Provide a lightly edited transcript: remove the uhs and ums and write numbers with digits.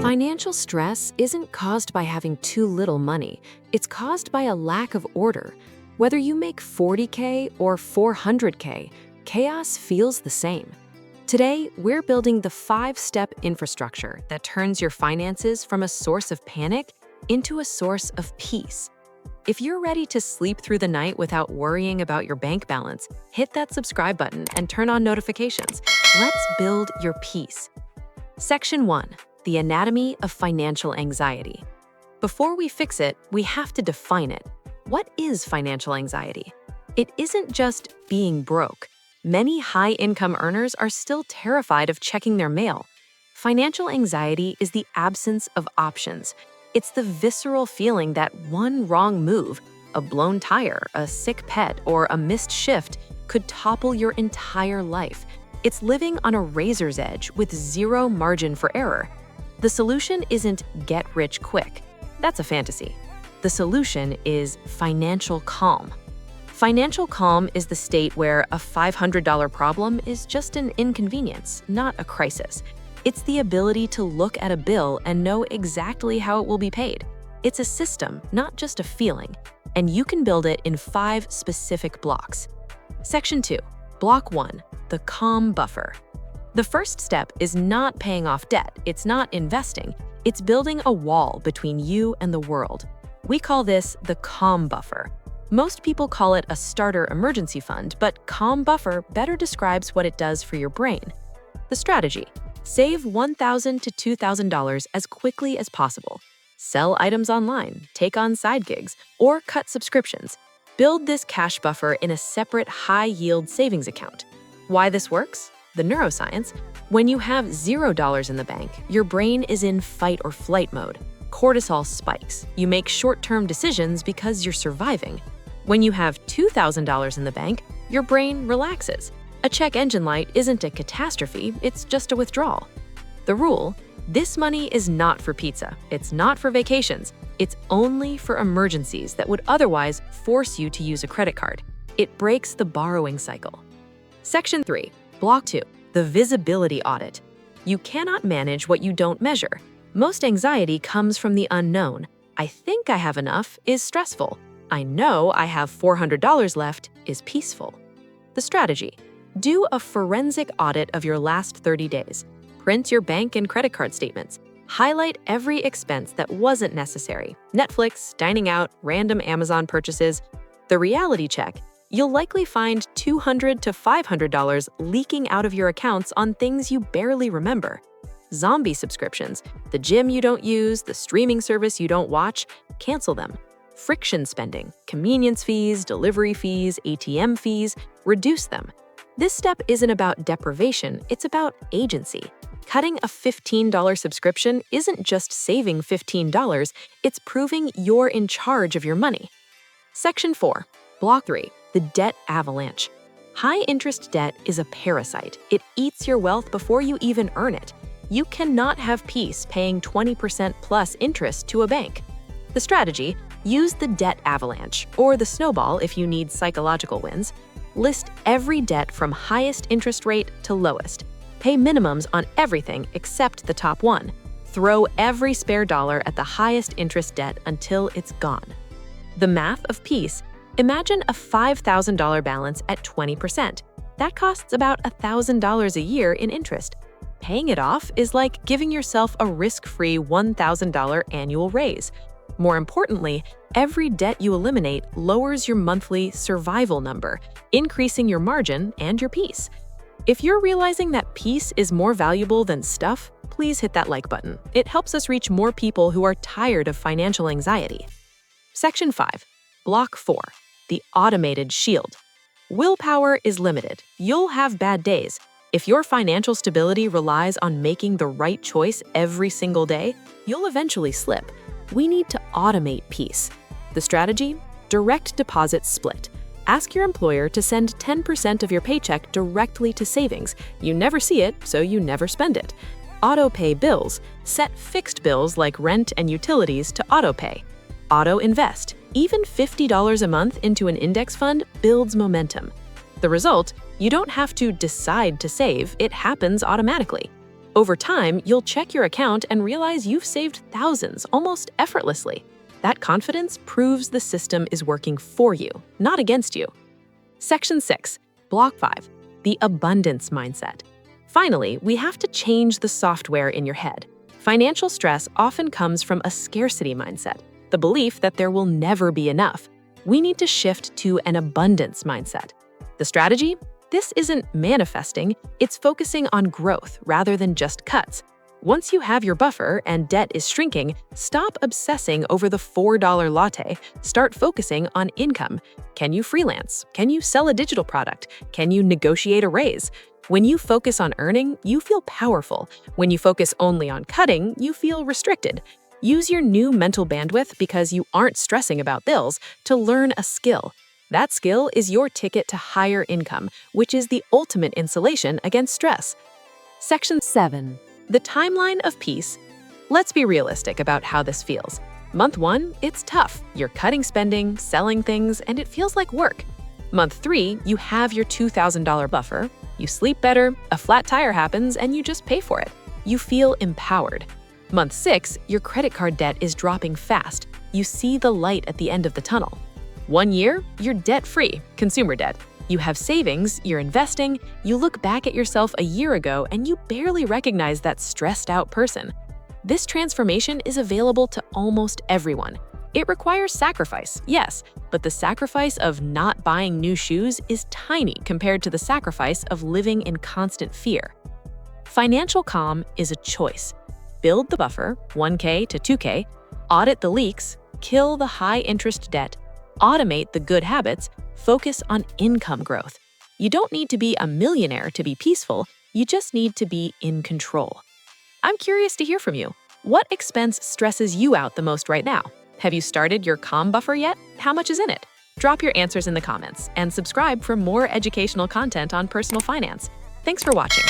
Financial stress isn't caused by having too little money. It's caused by a lack of order. Whether you make 40K or 400K, chaos feels the same. Today, we're building the 5-step infrastructure that turns your finances from a source of panic into a source of peace. If you're ready to sleep through the night without worrying about your bank balance, hit that subscribe button and turn on notifications. Let's build your peace. Section 1. The anatomy of financial anxiety. Before we fix it, we have to define it. What is financial anxiety? It isn't just being broke. Many high-income earners are still terrified of checking their mail. Financial anxiety is the absence of options. It's the visceral feeling that one wrong move, a blown tire, a sick pet, or a missed shift could topple your entire life. It's living on a razor's edge with zero margin for error. The solution isn't get rich quick. That's a fantasy. The solution is financial calm. Financial calm is the state where a $500 problem is just an inconvenience, not a crisis. It's the ability to look at a bill and know exactly how it will be paid. It's a system, not just a feeling, and you can build it in 5 specific blocks. Section 2, Block 1, the calm buffer. The first step is not paying off debt. It's not investing. It's building a wall between you and the world. We call this the calm buffer. Most people call it a starter emergency fund, but calm buffer better describes what it does for your brain. The strategy: save $1,000 to $2,000 as quickly as possible. Sell items online, take on side gigs, or cut subscriptions. Build this cash buffer in a separate high-yield savings account. Why this works? The neuroscience: when you have $0 in the bank, your brain is in fight or flight mode. Cortisol spikes. You make short-term decisions because you're surviving. When you have $2,000 in the bank, your brain relaxes. A check engine light isn't a catastrophe, it's just a withdrawal. The rule: this money is not for pizza, it's not for vacations, it's only for emergencies that would otherwise force you to use a credit card. It breaks the borrowing cycle. Section 3, Block 2, the Visibility Audit. You cannot manage what you don't measure. Most anxiety comes from the unknown. I think I have enough is stressful. I know I have $400 left is peaceful. The strategy: do a forensic audit of your last 30 days. Print your bank and credit card statements. Highlight every expense that wasn't necessary: Netflix, dining out, random Amazon purchases. The reality check: you'll likely find $200 to $500 leaking out of your accounts on things you barely remember. Zombie subscriptions: the gym you don't use, the streaming service you don't watch, cancel them. Friction spending: convenience fees, delivery fees, ATM fees, reduce them. This step isn't about deprivation, it's about agency. Cutting a $15 subscription isn't just saving $15, it's proving you're in charge of your money. Section 4, Block 3, the Debt Avalanche. High-interest debt is a parasite. It eats your wealth before you even earn it. You cannot have peace paying 20% plus interest to a bank. The strategy: use the Debt Avalanche, or the snowball if you need psychological wins. List every debt from highest interest rate to lowest. Pay minimums on everything except the top one. Throw every spare dollar at the highest interest debt until it's gone. The math of peace: imagine a $5,000 balance at 20%. That costs about $1,000 a year in interest. Paying it off is like giving yourself a risk-free $1,000 annual raise. More importantly, every debt you eliminate lowers your monthly survival number, increasing your margin and your peace. If you're realizing that peace is more valuable than stuff, please hit that like button. It helps us reach more people who are tired of financial anxiety. Section 5, Block 4, the Automated Shield. Willpower is limited. You'll have bad days. If your financial stability relies on making the right choice every single day, you'll eventually slip. We need to automate peace. The strategy: direct deposit split. Ask your employer to send 10% of your paycheck directly to savings. You never see it, so you never spend it. Auto-pay bills. Set fixed bills like rent and utilities to auto-pay. Auto-invest. Even $50 a month into an index fund builds momentum. The result: you don't have to decide to save, it happens automatically. Over time, you'll check your account and realize you've saved thousands almost effortlessly. That confidence proves the system is working for you, not against you. Section 6, Block 5, the abundance mindset. Finally, we have to change the software in your head. Financial stress often comes from a scarcity mindset, the belief that there will never be enough. We need to shift to an abundance mindset. The strategy? This isn't manifesting, it's focusing on growth rather than just cuts. Once you have your buffer and debt is shrinking, stop obsessing over the $4 latte. Start focusing on income. Can you freelance? Can you sell a digital product? Can you negotiate a raise? When you focus on earning, you feel powerful. When you focus only on cutting, you feel restricted. Use your new mental bandwidth because you aren't stressing about bills to learn a skill. That skill is your ticket to higher income, which is the ultimate insulation against stress. Section 7. The timeline of peace. Let's be realistic about how this feels. Month 1, it's tough. You're cutting spending, selling things, and it feels like work. Month 3, you have your $2,000 buffer. You sleep better, a flat tire happens, and you just pay for it. You feel empowered. Month 6, your credit card debt is dropping fast. You see the light at the end of the tunnel. 1 year, you're debt-free, consumer debt. You have savings, you're investing, you look back at yourself a year ago and you barely recognize that stressed-out person. This transformation is available to almost everyone. It requires sacrifice, yes, but the sacrifice of not buying new shoes is tiny compared to the sacrifice of living in constant fear. Financial calm is a choice. Build the buffer, 1K to 2K, audit the leaks, kill the high-interest debt, automate the good habits, focus on income growth. You don't need to be a millionaire to be peaceful, you just need to be in control. I'm curious to hear from you. What expense stresses you out the most right now? Have you started your calm buffer yet? How much is in it? Drop your answers in the comments and subscribe for more educational content on personal finance. Thanks for watching.